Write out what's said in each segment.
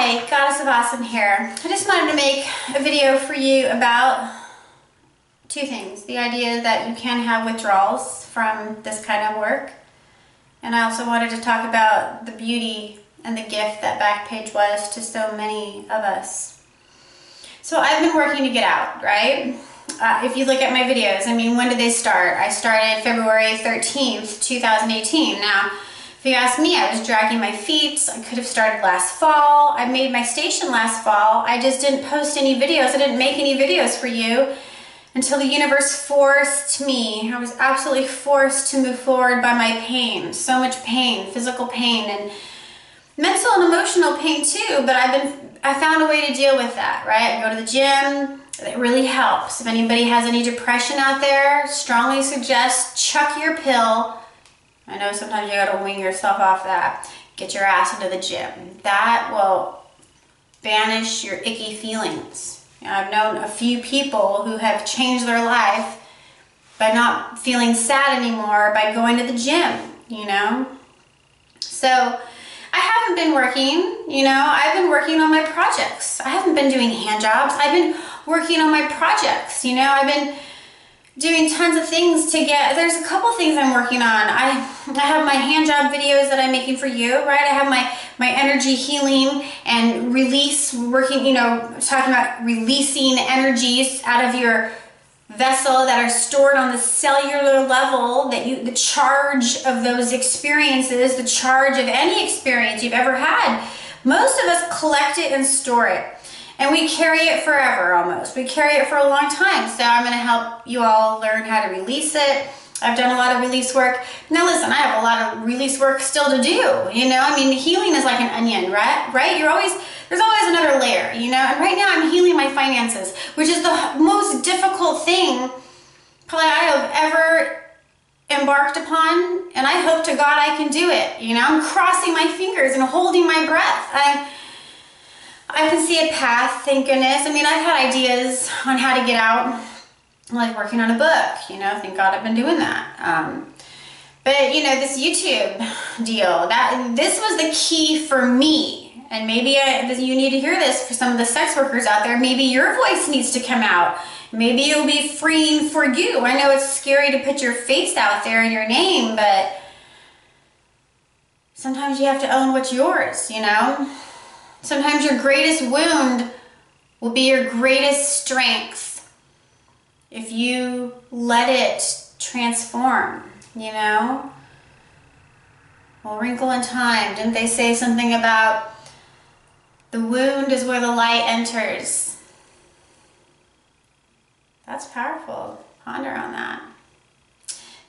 Hi, Goddess of Awesome here. I just wanted to make a video for you about two things. The idea that you can have withdrawals from this kind of work. And I also wanted to talk about the beauty and the gift that BackPage was to so many of us. So I've been working to get out, right? If you look at my videos, I mean, when did they start? I started February 13th, 2018. Now, if you ask me, I was dragging my feet. I could have started last fall. I made my station last fall. I just didn't post any videos. I didn't make any videos for you until the universe forced me. I was absolutely forced to move forward by my pain. So much pain, physical pain, and mental and emotional pain too, but I found a way to deal with that, right? I go to the gym. It really helps. If anybody has any depression out there, strongly suggest chuck your pill. I know sometimes you gotta wing yourself off that. Get your ass into the gym. That will banish your icky feelings. I've known a few people who have changed their life by not feeling sad anymore by going to the gym, you know? So I haven't been working, you know, I've been working on my projects. I haven't been doing hand jobs. I've been working on my projects, you know, I've been doing tons of things to get, there's a couple things I'm working on. I have my hand job videos that I'm making for you, right? I have my energy healing and release, working, you know, talking about releasing energies out of your vessel that are stored on the cellular level, that the charge of those experiences, the charge of any experience you've ever had. Most of us collect it and store it. And we carry it forever almost. We carry it for a long time. So I'm going to help you all learn how to release it. I've done a lot of release work. Now listen, I have a lot of release work still to do. You know, I mean, healing is like an onion, right? There's always another layer, you know? And right now I'm healing my finances, which is the most difficult thing probably I have ever embarked upon. And I hope to God I can do it. You know, I'm crossing my fingers and holding my breath. I can see a path, thank goodness. I mean, I've had ideas on how to get out, like working on a book, you know, thank God I've been doing that. But, you know, this YouTube deal, this was the key for me. And maybe you need to hear this for some of the sex workers out there. Maybe your voice needs to come out. Maybe it'll be freeing for you. I know it's scary to put your face out there and your name, but sometimes you have to own what's yours, you know? Sometimes your greatest wound will be your greatest strength if you let it transform, you know? Well, Wrinkle in Time, didn't they say something about the wound is where the light enters? That's powerful. Ponder on that.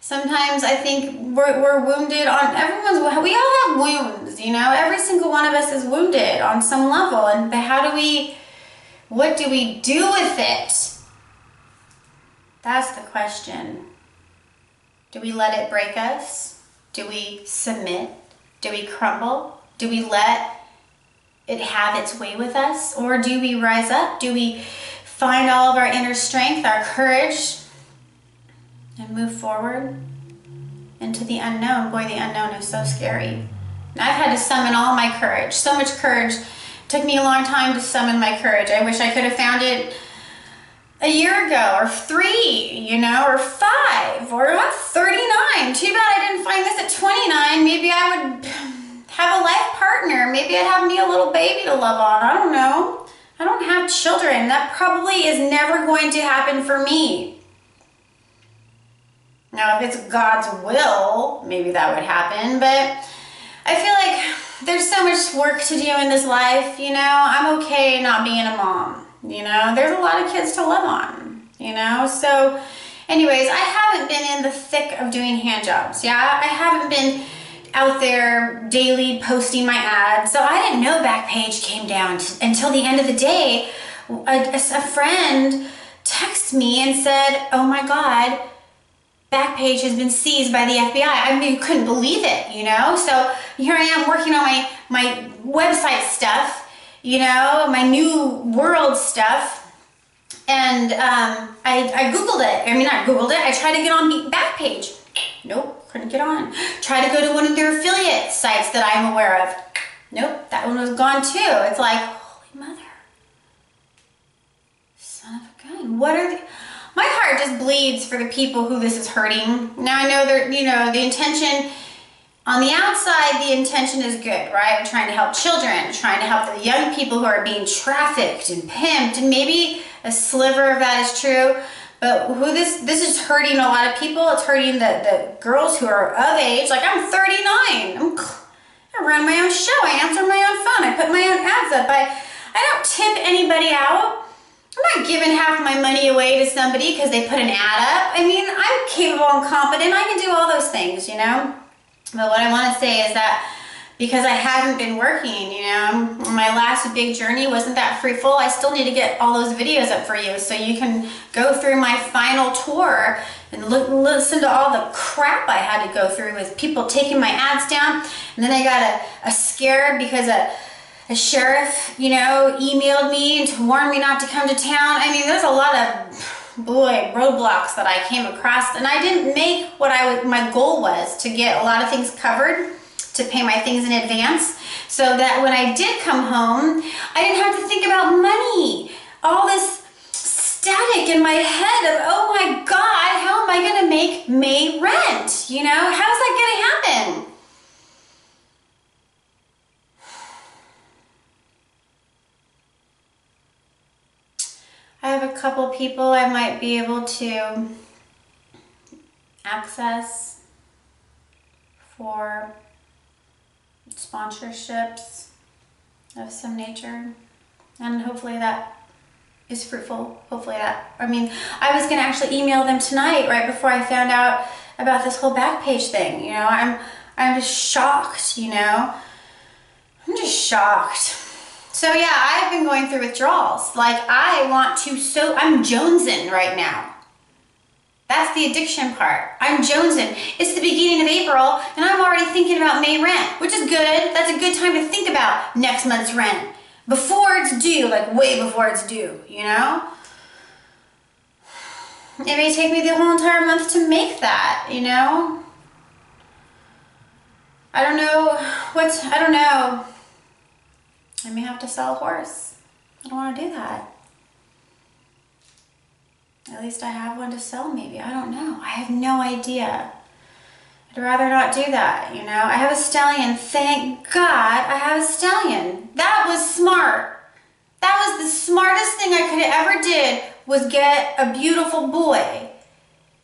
Sometimes I think we're wounded on we all have wounds, you know, every single one of us is wounded on some level. And what do we do with it? That's the question. Do we let it break us? Do we submit? Do we crumble? Do we let it have its way with us? Or do we rise up? Do we find all of our inner strength, our courage, and move forward into the unknown? Boy, the unknown is so scary. And I've had to summon all my courage, so much courage. It took me a long time to summon my courage. I wish I could have found it a year ago, or 3, you know, or 5, or I'm 39. Too bad I didn't find this at 29. Maybe I would have a life partner. Maybe I'd have me a little baby to love on. I don't know. I don't have children. That probably is never going to happen for me. Now, if it's God's will, maybe that would happen, but I feel like there's so much work to do in this life, you know? I'm okay not being a mom, you know? There's a lot of kids to love on, you know? So, anyways, I haven't been in the thick of doing hand jobs, yeah? I haven't been out there daily posting my ads, so I didn't know BackPage came down until the end of the day. A friend texted me and said, oh my God, BackPage has been seized by the FBI. I mean, couldn't believe it, you know? So here I am working on my website stuff, you know, my new world stuff. And I Googled it. I mean, not Googled it. I tried to get on BackPage. Nope, couldn't get on. Try to go to one of their affiliate sites that I'm aware of. Nope, that one was gone too. It's like, holy mother. Son of a gun. What are the... My heart just bleeds for the people who this is hurting. Now I know that, you know, the intention, on the outside, the intention is good, right? We're trying to help children, trying to help the young people who are being trafficked and pimped, and maybe a sliver of that is true. But who this is hurting a lot of people. It's hurting the girls who are of age. Like, I'm 39. I run my own show. I answer my own phone. I put my own ads up. I don't tip anybody out. I'm not giving half my money away to somebody because they put an ad up. I mean, I'm capable and competent. I can do all those things, you know. But what I want to say is that because I haven't been working, you know, my last big journey wasn't that fruitful. I still need to get all those videos up for you so you can go through my final tour and listen to all the crap I had to go through with people taking my ads down. And then I got a scare because a sheriff, you know, emailed me to warn me not to come to town. I mean, there's a lot of, boy, roadblocks that I came across, and I didn't make what my goal was to get a lot of things covered, to pay my things in advance, so that when I did come home, I didn't have to think about money. All this static in my head of, oh my God, how am I gonna make May rent? You know, how's that gonna happen? I have a couple people I might be able to access for sponsorships of some nature, and hopefully that is fruitful. Hopefully that, I mean, I was gonna actually email them tonight right before I found out about this whole BackPage thing. You know, I'm just shocked, you know. I'm just shocked. So yeah, I've been going through withdrawals. Like, I want to, so I'm jonesing right now. That's the addiction part. I'm jonesing. It's the beginning of April, and I'm already thinking about May rent, which is good. That's a good time to think about next month's rent. Before it's due, like way before it's due, you know? It may take me the whole entire month to make that, you know? I don't know. I may have to sell a horse. I don't want to do that. At least I have one to sell, maybe. I don't know. I have no idea. I'd rather not do that, you know. I have a stallion. Thank God I have a stallion. That was smart. That was the smartest thing I could have ever did, was get a beautiful boy.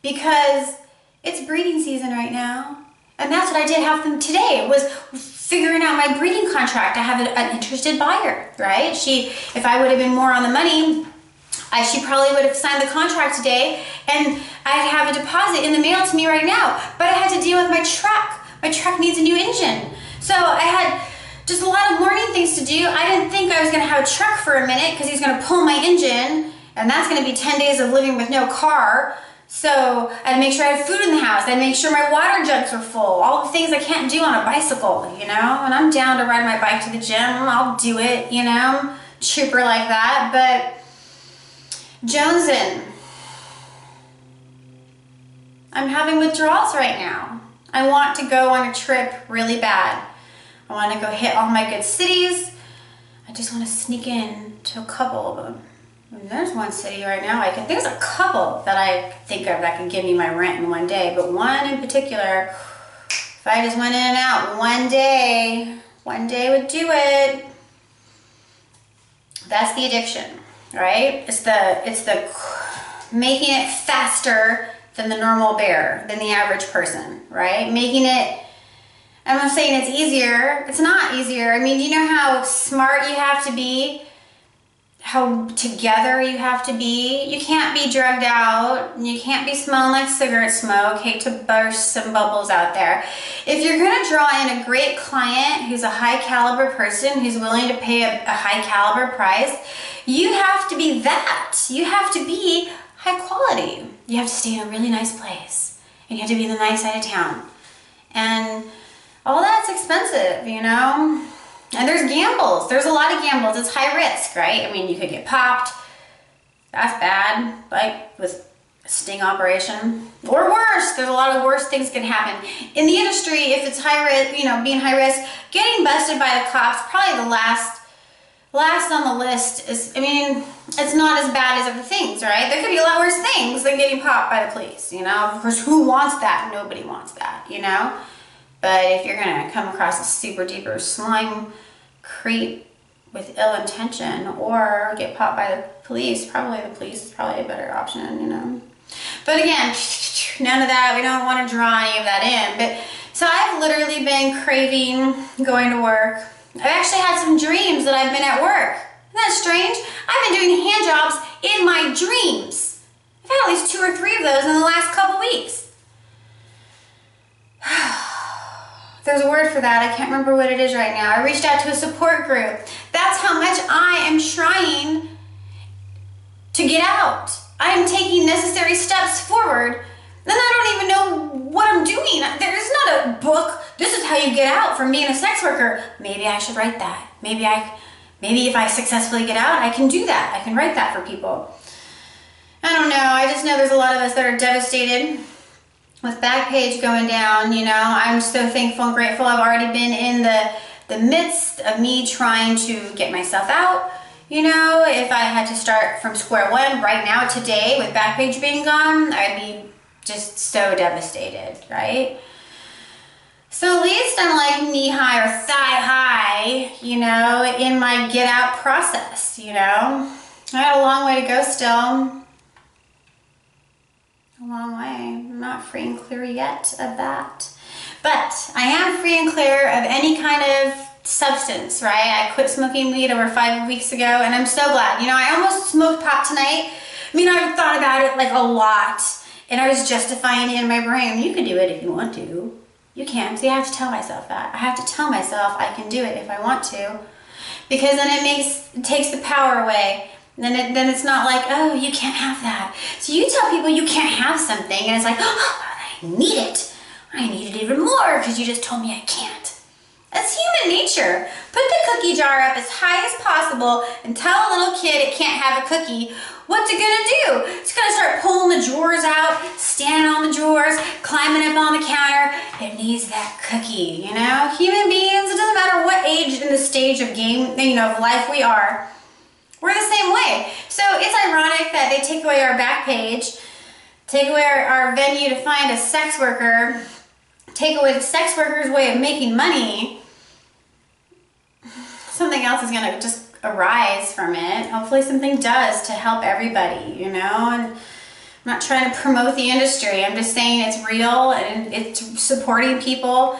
Because it's breeding season right now. And that's what I did have them today, was figuring out my breeding contract. I have an interested buyer, right? If I would have been more on the money, she probably would have signed the contract today, and I'd have a deposit in the mail to me right now. But I had to deal with my truck. My truck needs a new engine. So I had just a lot of morning things to do. I didn't think I was gonna have a truck for a minute because he's gonna pull my engine, and that's gonna be 10 days of living with no car. So I had to make sure I had food in the house. I had to make sure my water jugs were full. All the things I can't do on a bicycle, you know? And I'm down to ride my bike to the gym. I'll do it, you know? Trooper like that. But jonesing. I'm having withdrawals right now. I want to go on a trip really bad. I want to go hit all my good cities. I just want to sneak in to a couple of them. There's one city right now, there's a couple that I think of that can give me my rent in one day, but one in particular, if I just went in and out one day would do it. That's the addiction, right? It's the making it faster than the normal bear, than the average person, right? Making it, I'm not saying it's easier, it's not easier. I mean, do you know how smart you have to be? How together you have to be. You can't be drugged out. You can't be smelling like cigarette smoke. Hate to burst some bubbles out there. If you're going to draw in a great client who's a high caliber person, who's willing to pay a high caliber price, you have to be that. You have to be high quality. You have to stay in a really nice place. And you have to be in the nice side of town. And all that's expensive, you know? And there's gambles. There's a lot of gambles. It's high risk, right? I mean, you could get popped. That's bad. Like with sting operation, or worse. There's a lot of worse things can happen in the industry. If it's high risk, you know, being high risk, getting busted by the cops, probably the last on the list. Is, I mean, it's not as bad as other things, right? There could be a lot worse things than getting popped by the police, you know. Of course, who wants that? Nobody wants that, you know. But if you're gonna come across a super duper slime creep with ill intention, or get popped by the police, probably the police is probably a better option, you know. But again, none of that, we don't want to draw any of that in. But so I've literally been craving going to work. I've actually had some dreams that I've been at work. Isn't that strange? I've been doing hand jobs in my dreams. I've had at least 2 or 3 of those in the last couple weeks. There's a word for that. I can't remember what it is right now. I reached out to a support group. That's how much I am trying to get out. I am taking necessary steps forward. Then I don't even know what I'm doing. There's not a book. This is how you get out from being a sex worker. Maybe I should write that. Maybe if I successfully get out, I can do that. I can write that for people. I don't know. I just know there's a lot of us that are devastated with BackPage going down. You know, I'm so thankful and grateful. I've already been in the midst of me trying to get myself out. You know, if I had to start from square one right now, today, with BackPage being gone, I'd be just so devastated, right? So at least I'm like knee-high or thigh-high, you know, in my get-out process, you know. I got a long way to go still. A long way. I'm not free and clear yet of that. But I am free and clear of any kind of substance, right? I quit smoking weed over 5 weeks ago, and I'm so glad. You know, I almost smoked pot tonight. I mean, I've thought about it like a lot, and I was justifying it in my brain. You can do it if you want to. You can. See, I have to tell myself that. I have to tell myself I can do it if I want to, because then it takes the power away. Then it's not like, oh, you can't have that. So you tell people you can't have something, and it's like, oh, I need it. I need it even more because you just told me I can't. That's human nature. Put the cookie jar up as high as possible and tell a little kid it can't have a cookie. What's it gonna do? It's gonna start pulling the drawers out, standing on the drawers, climbing up on the counter. It needs that cookie, you know? Human beings, it doesn't matter what age in the stage of game, you know, of life we are. We're the same way. So it's ironic that they take away our BackPage, take away our venue to find a sex worker, take away the sex worker's way of making money. Something else is gonna just arise from it. Hopefully something does to help everybody, you know? And I'm not trying to promote the industry. I'm just saying it's real and it's supporting people,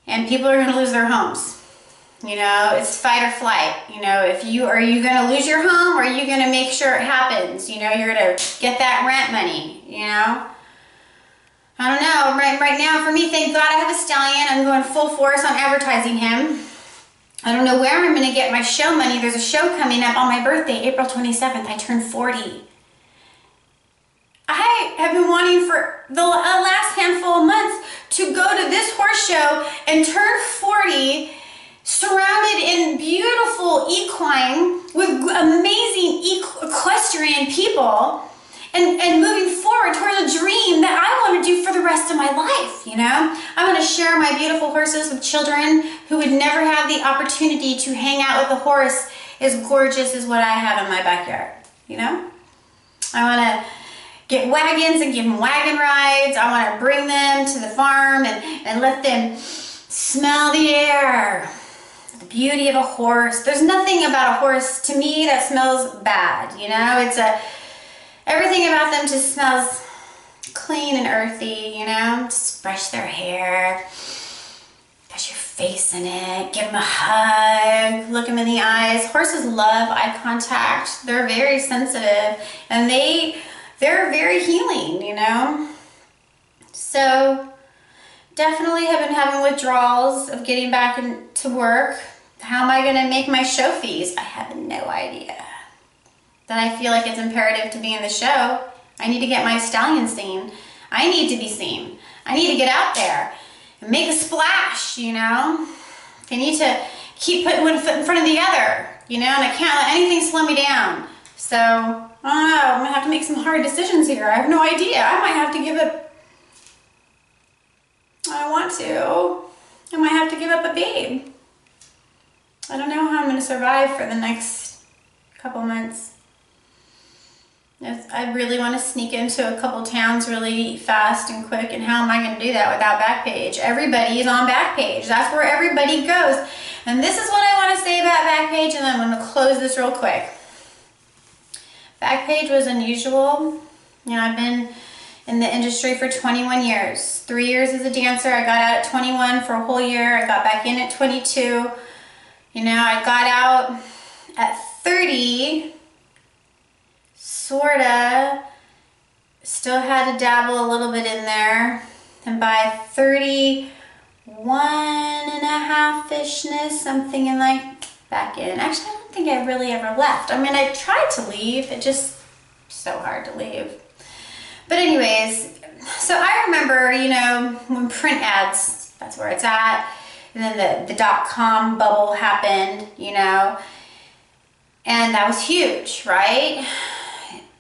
and people are gonna lose their homes. You know, it's fight or flight. You know, are you gonna lose your home, or are you gonna make sure it happens? You know, you're gonna get that rent money, you know? I don't know, right now for me, thank God I have a stallion. I'm going full force on advertising him. I don't know where I'm gonna get my show money. There's a show coming up on my birthday, April 27th. I turn 40. I have been wanting for the last handful of months to go to this horse show and turn 40, surrounded in beautiful equine with amazing equestrian people, and moving forward towards a dream that I want to do for the rest of my life, you know? I want to share my beautiful horses with children who would never have the opportunity to hang out with a horse as gorgeous as what I have in my backyard, you know? I want to get wagons and give them wagon rides. I want to bring them to the farm and let them smell the air. The beauty of a horse. There's nothing about a horse to me that smells bad, you know? Everything about them just smells clean and earthy, you know? Just brush their hair, put your face in it, give them a hug, look them in the eyes. Horses love eye contact. They're very sensitive, and they're very healing, you know? So definitely have been having withdrawals of getting back into work. How am I gonna make my show fees? I have no idea. Then I feel like it's imperative to be in the show. I need to get my stallion seen. I need to be seen. I need to get out there and make a splash, you know? I need to keep putting one foot in front of the other, you know? And I can't let anything slow me down. So, I I don't know, I'm gonna have to make some hard decisions here. I have no idea. I might have to give up, I want to. I might have to give up a babe. I don't know how I'm gonna survive for the next couple months. I really want to sneak into a couple towns really fast and quick, and how am I going to do that without BackPage? Everybody is on BackPage. That's where everybody goes. And this is what I want to say about BackPage, and then I'm going to close this real quick. BackPage was unusual. You know, I've been in the industry for 21 years. 3 years as a dancer. I got out at 21 for a whole year. I got back in at 22. You know, I got out at 30. Sorta, still had to dabble a little bit in there, and by 31 and a half-ishness, something in like back in. Actually, I don't think I really ever left. I mean, I tried to leave, it just so hard to leave. But anyways, so I remember, you know, when print ads, that's where it's at, and then the .com bubble happened, you know, and that was huge, right?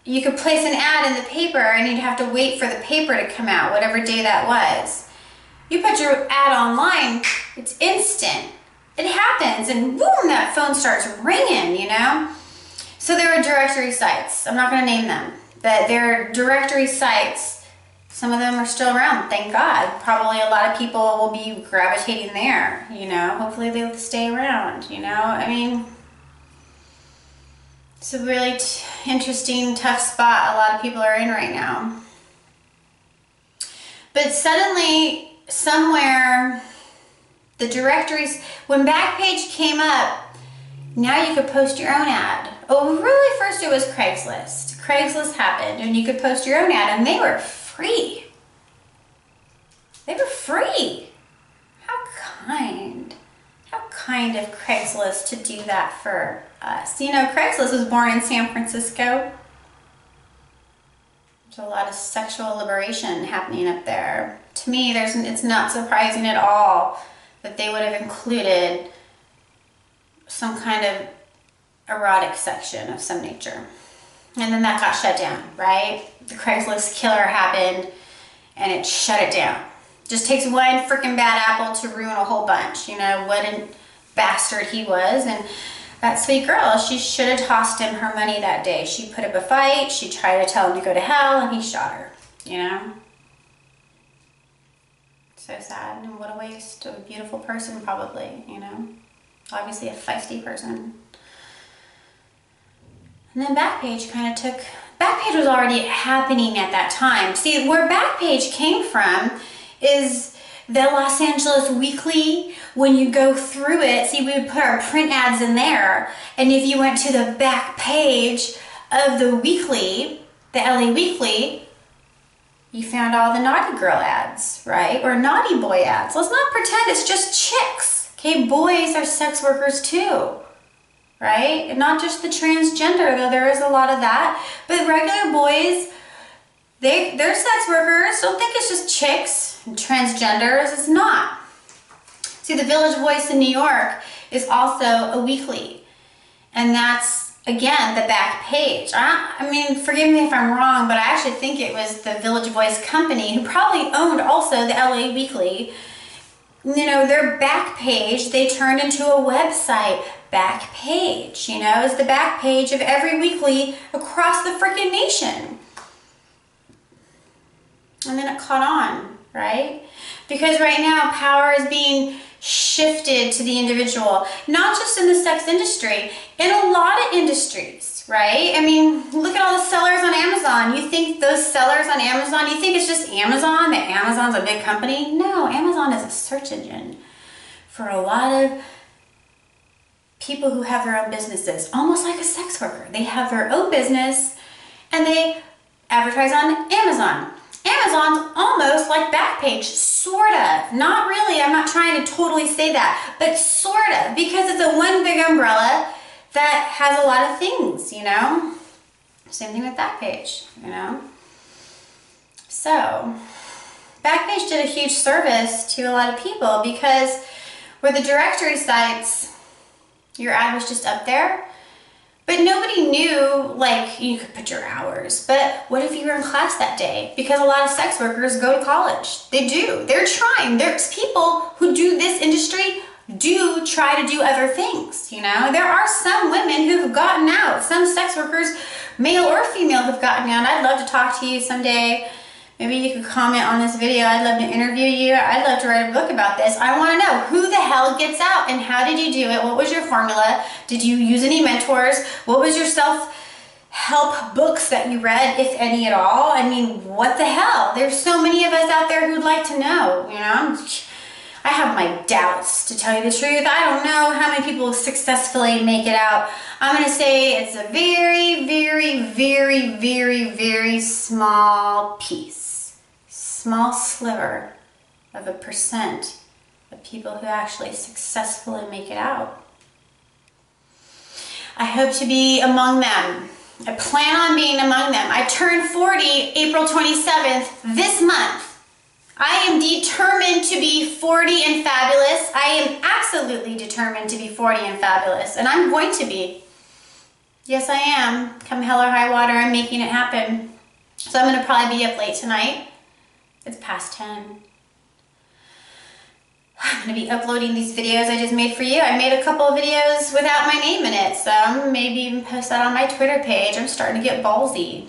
You could place an ad in the paper and you'd have to wait for the paper to come out, whatever day that was. You put your ad online, it's instant. It happens, and boom, that phone starts ringing, you know? So there are directory sites. I'm not gonna name them, but there are directory sites. Some of them are still around, thank God. Probably a lot of people will be gravitating there, you know? Hopefully they'll stay around, you know? I mean, it's a really interesting, tough spot a lot of people are in right now. But suddenly, somewhere, the directories, when BackPage came up, now you could post your own ad. Oh, really, first it was Craigslist. Craigslist happened, and you could post your own ad, and they were free. They were free. How kind. How kind of Craigslist to do that for us. You know, Craigslist was born in San Francisco. There's a lot of sexual liberation happening up there. To me, it's not surprising at all that they would have included some kind of erotic section of some nature. And then that got shut down, right? The Craigslist killer happened and it shut it down. Just takes one freaking bad apple to ruin a whole bunch. You know, what a bastard he was. And that sweet girl, she should have tossed him her money that day. She put up a fight, she tried to tell him to go to hell, and he shot her, you know? So sad, and what a waste of a beautiful person, probably, you know? Obviously a feisty person. And then BackPage kind of took, BackPage was already happening at that time. See, where BackPage came from is the Los Angeles Weekly. When you go through it, see, we would put our print ads in there, and if you went to the back page of the weekly, the LA Weekly, you found all the naughty girl ads, right? Or naughty boy ads. Let's not pretend it's just chicks. Okay, boys are sex workers too, right? And not just the transgender, though there is a lot of that, but regular boys, they're sex workers. Don't think it's just chicks and transgenders. It's not. See, the Village Voice in New York is also a weekly, and that's, again, the back page. I mean, forgive me if I'm wrong, but I actually think it was the Village Voice company who probably owned also the LA Weekly. You know, their back page, they turned into a website. Back page, you know, is the back page of every weekly across the freaking nation. And then it caught on, right? Because right now power is being shifted to the individual, not just in the sex industry, in a lot of industries, right? I mean, look at all the sellers on Amazon. You think those sellers on Amazon, you think it's just Amazon, that Amazon's a big company? No, Amazon is a search engine for a lot of people who have their own businesses, almost like a sex worker. They have their own business and they advertise on Amazon. Amazon's almost like BackPage, sort of. Not really, I'm not trying to totally say that, but sort of, because it's a one big umbrella that has a lot of things, you know? Same thing with BackPage, you know? So, BackPage did a huge service to a lot of people because where the directory sites, your ad was just up there, But nobody knew, like, you could put your hours. But what if you were in class that day? Because a lot of sex workers go to college. They do. They're trying. There's people who do this industry do try to do other things, you know? There are some women who've gotten out. Some sex workers, male or female, have gotten out. I'd love to talk to you someday. Maybe you could comment on this video. I'd love to interview you. I'd love to write a book about this. I want to know who the hell gets out and how did you do it? What was your formula? Did you use any mentors? What was your self-help books that you read, if any at all? I mean, what the hell? There's so many of us out there who'd like to know, you know? I have my doubts, to tell you the truth. I don't know how many people successfully make it out. I'm going to say it's a very, very, very, very, very small piece, small sliver of a percent of people who actually successfully make it out. I hope to be among them. I plan on being among them. I turn 40 April 27th this month. I am determined to be 40 and fabulous. I am absolutely determined to be 40 and fabulous, and I'm going to be. Yes, I am. Come hell or high water, I'm making it happen. So I'm going to probably be up late tonight. It's past 10. I'm going to be uploading these videos I just made for you. I made a couple of videos without my name in it, so I'm going to maybe even post that on my Twitter page. I'm starting to get ballsy.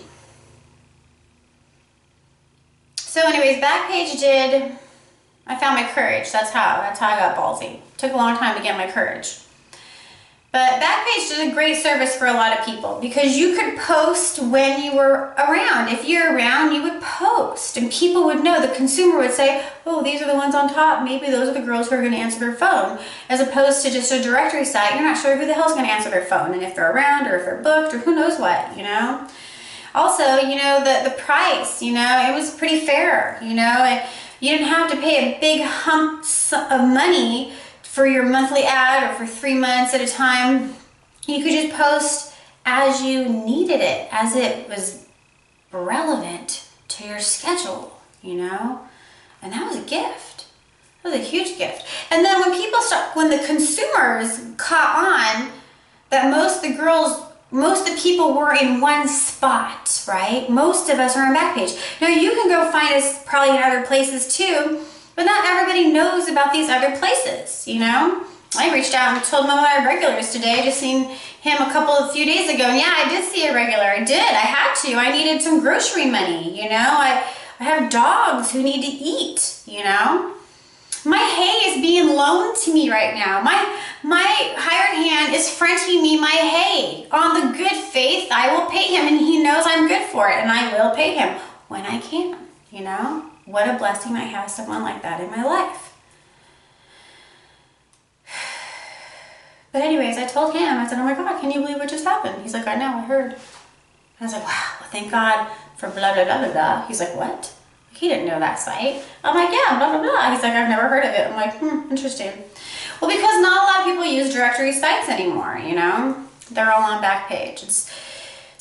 So anyways, BackPage I found my courage. That's how I got ballsy. Took a long time to get my courage. But BackPage did a great service for a lot of people because you could post when you were around. If you're around, you would post and people would know. The consumer would say, oh, these are the ones on top. Maybe those are the girls who are going to answer their phone. As opposed to just a directory site, you're not sure who the hell's going to answer their phone and if they're around or if they're booked or who knows what, you know. Also, you know, the price, you know, it was pretty fair, you know. You didn't have to pay a big hump of money for your monthly ad or for 3 months at a time. You could just post as you needed it, as it was relevant to your schedule, you know. And that was a gift. That was a huge gift. And then when the consumers caught on that most of the people were in one spot, right? Most of us are on BackPage. Now you can go find us probably in other places too, but not everybody knows about these other places, you know? I reached out and told one of my regulars today. I just seen him a few days ago, and yeah, I did see a regular. I did. I had to. I needed some grocery money, you know? I have dogs who need to eat, you know? My hay is being loaned to me right now. My hired hand is fronting me my hay. On the good faith, I will pay him, and he knows I'm good for it, and I will pay him when I can, you know? What a blessing I have someone like that in my life. But anyways, I told him, I said, oh my God, can you believe what just happened? He's like, I know, I heard. I was like, wow, well, thank God for blah, blah, blah, blah, blah. He's like, what? He didn't know that site. I'm like, yeah, blah, blah, blah. He's like, I've never heard of it. I'm like, interesting. Well, because not a lot of people use directory sites anymore, you know? They're all on BackPage. It's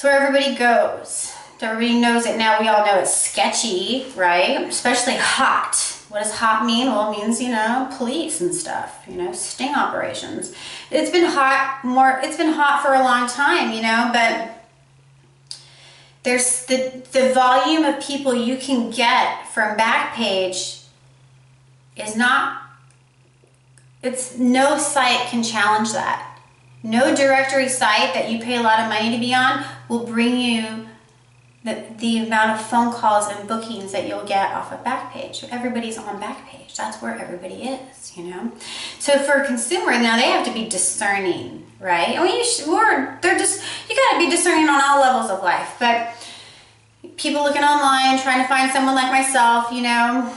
where everybody goes. Everybody knows it now. We all know it's sketchy, right? Especially hot. What does hot mean? Well, it means, you know, police and stuff, you know, sting operations. It's been hot for a long time, you know, but there's the volume of people you can get from BackPage is no site can challenge that. No directory site that you pay a lot of money to be on will bring you the amount of phone calls and bookings that you'll get off of BackPage. Everybody's on BackPage. That's where everybody is, you know? So for a consumer, now they have to be discerning, right? I mean, you gotta be discerning on all levels of life, but people looking online, trying to find someone like myself, you know,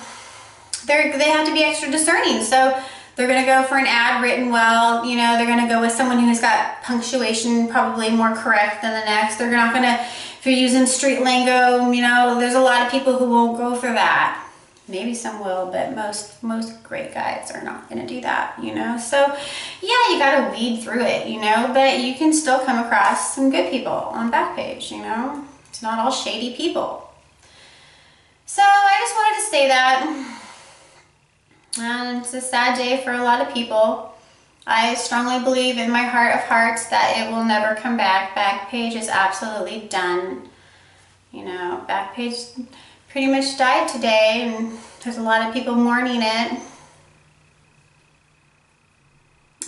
they have to be extra discerning. So they're gonna go for an ad written well, you know, they're gonna go with someone who's got punctuation probably more correct than the next. They're not gonna, if you're using street lingo, you know, there's a lot of people who won't go for that. Maybe some will, but most great guides are not gonna do that, you know? So yeah, you gotta weed through it, you know, but you can still come across some good people on BackPage, you know? It's not all shady people. So I just wanted to say that. And it's a sad day for a lot of people. I strongly believe in my heart of hearts that it will never come back. BackPage is absolutely done. You know, BackPage pretty much died today, and there's a lot of people mourning it.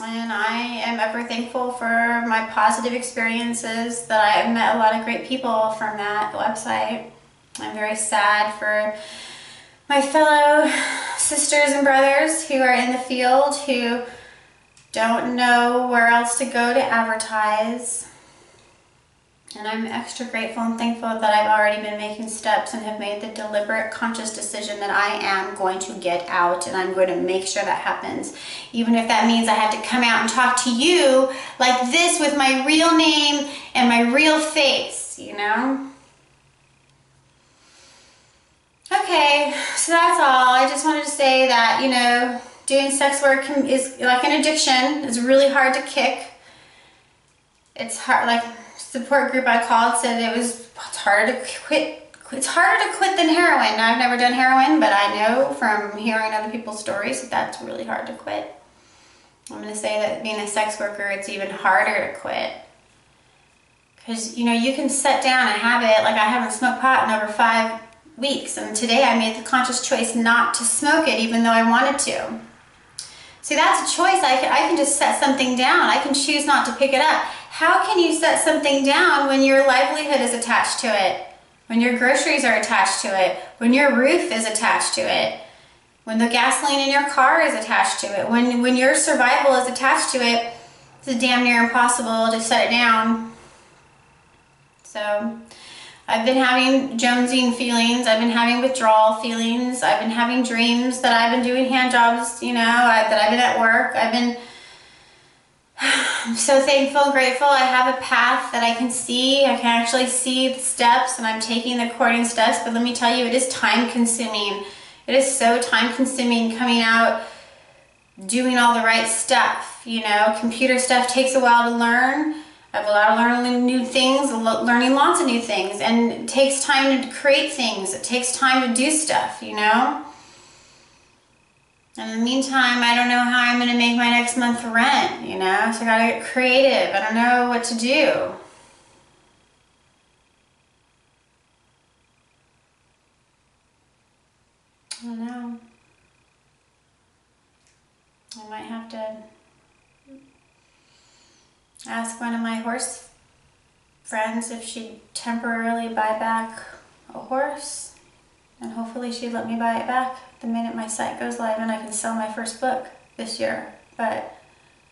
And I am ever thankful for my positive experiences, that I have met a lot of great people from that website. I'm very sad for my fellow sisters and brothers who are in the field who don't know where else to go to advertise. And I'm extra grateful and thankful that I've already been making steps and have made the deliberate, conscious decision that I am going to get out, and I'm going to make sure that happens. Even if that means I have to come out and talk to you like this with my real name and my real face, you know? Okay, so that's all. I just wanted to say that, you know, doing sex work is like an addiction. It's really hard to kick. It's hard, like support group I called said it's harder to quit. It's harder to quit than heroin. Now, I've never done heroin, but I know from hearing other people's stories that that's really hard to quit. I'm going to say that being a sex worker, it's even harder to quit. Because, you know, you can set down a habit, like I haven't smoked pot in over 5 weeks, and today I made the conscious choice not to smoke it even though I wanted to. See, that's a choice. I can just set something down. I can choose not to pick it up. How can you set something down when your livelihood is attached to it? When your groceries are attached to it? When your roof is attached to it? When the gasoline in your car is attached to it? When your survival is attached to it, it's damn near impossible to set it down. So I've been having jonesing feelings. I've been having withdrawal feelings. I've been having dreams that I've been doing hand jobs, you know, that I've been at work. I'm so thankful, grateful. I have a path that I can see. I can actually see the steps, and I'm taking the according steps. But let me tell you, it is time consuming. It is so time consuming coming out, doing all the right stuff. You know, computer stuff takes a while to learn. I have a lot of learning new things, learning lots of new things, and it takes time to create things. It takes time to do stuff, you know? And in the meantime, I don't know how I'm going to make my next month's rent, you know? So I got to get creative. I don't know what to do. I don't know. I might have to ask one of my horse friends if she'd temporarily buy back a horse, and hopefully she'd let me buy it back the minute my site goes live and I can sell my first book this year. But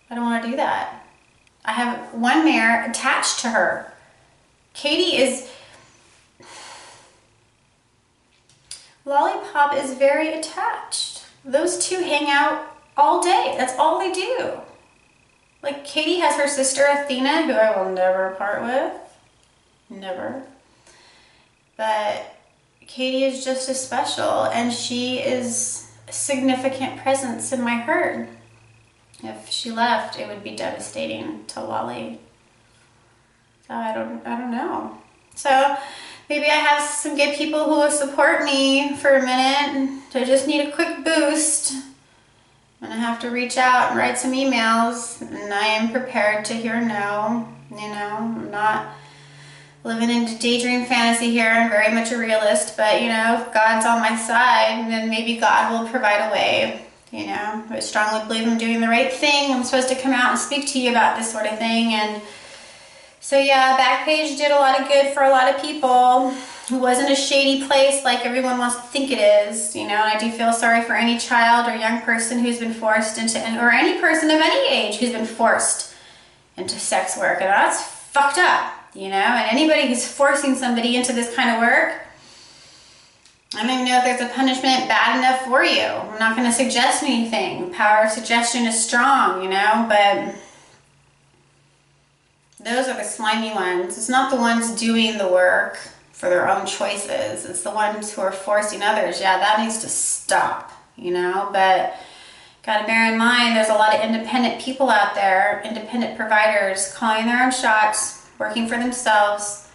I don't want to do that. I have one mare attached to her. Katie is... Lollipop is very attached. Those two hang out all day. That's all they do. Like, Katie has her sister Athena, who I will never part with. Never. But Katie is just as special, and she is a significant presence in my herd. If she left, it would be devastating to Lolly. So I don't know. So maybe I have some good people who will support me for a minute. I just need a quick boost. I'm gonna have to reach out and write some emails, and I am prepared to hear no. You know, I'm not living in daydream fantasy here. I'm very much a realist, but you know, if God's on my side, then maybe God will provide a way. You know, I strongly believe I'm doing the right thing. I'm supposed to come out and speak to you about this sort of thing. And so yeah, BackPage did a lot of good for a lot of people. It wasn't a shady place like everyone wants to think it is, you know, and I do feel sorry for any child or young person who's been forced into, or any person of any age who's been forced into sex work. And that's fucked up, you know, and anybody who's forcing somebody into this kind of work, I don't even know if there's a punishment bad enough for you. I'm not going to suggest anything. The power of suggestion is strong, you know, but those are the slimy ones. It's not the ones doing the work for their own choices. It's the ones who are forcing others. Yeah, that needs to stop, you know, but got to bear in mind there's a lot of independent people out there, independent providers calling their own shots, working for themselves,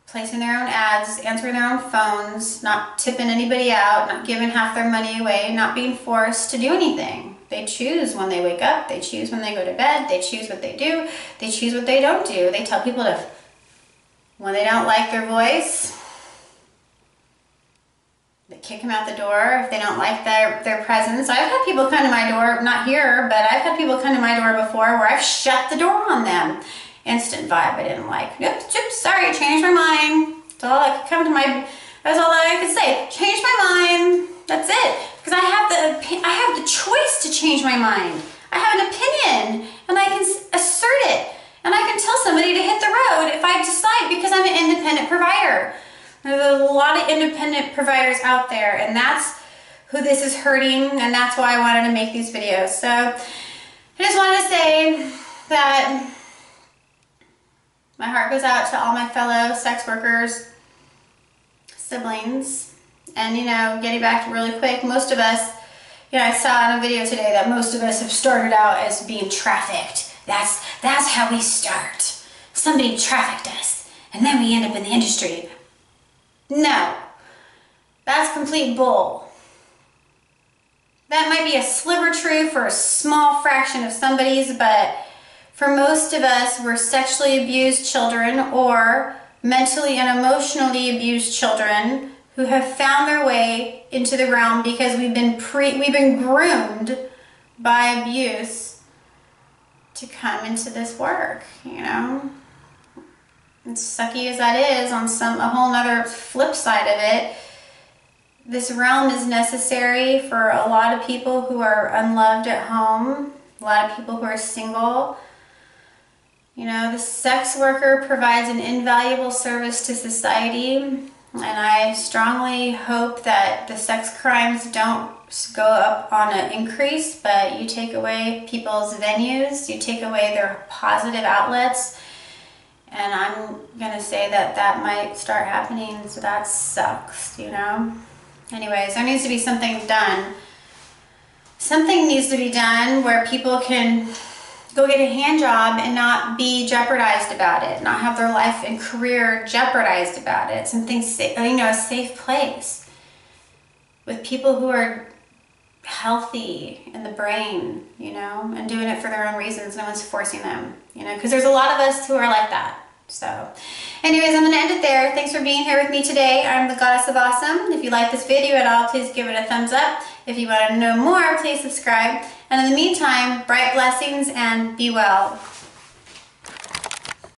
placing their own ads, answering their own phones, not tipping anybody out, not giving half their money away, not being forced to do anything. They choose when they wake up. They choose when they go to bed. They choose what they do. They choose what they don't do. They tell people to, when they don't like their voice, they kick them out the door if they don't like their presence. I've had people come to my door, not here, but I've had people come to my door before where I've shut the door on them. Instant vibe I didn't like. Nope, sorry, I changed my mind. That's all I could come to my, that's all I could say. Change my mind. That's it. Because I have the choice to change my mind. I have an opinion and I can assert it. And I can tell somebody to hit the road if I decide, because I'm an independent provider. There's a lot of independent providers out there, and that's who this is hurting, and that's why I wanted to make these videos. So I just wanted to say that my heart goes out to all my fellow sex workers, siblings, and, you know, getting back to really quick, most of us, you know, I saw in a video today that most of us have started out as being trafficked. That's how we start. Somebody trafficked us, and then we end up in the industry. No, that's complete bull. That might be a sliver true for a small fraction of somebody's, but for most of us, we're sexually abused children or mentally and emotionally abused children who have found their way into the realm because we've been groomed by abuse to come into this work, you know? As sucky as that is, on a whole nother flip side of it, this realm is necessary for a lot of people who are unloved at home, a lot of people who are single. You know, the sex worker provides an invaluable service to society, and I strongly hope that the sex crimes don't go up on an increase, but you take away people's venues, you take away their positive outlets. And I'm going to say that that might start happening, so that sucks, you know? Anyways, there needs to be something done. Something needs to be done where people can go get a hand job and not be jeopardized about it, not have their life and career jeopardized about it. Something, you know, a safe place with people who are healthy in the brain, you know, and doing it for their own reasons. No one's forcing them, you know, because there's a lot of us who are like that. So anyways, I'm going to end it there. Thanks for being here with me today. I'm the Goddess of Awesome. If you like this video at all, please give it a thumbs up. If you want to know more, please subscribe. And in the meantime, bright blessings and be well.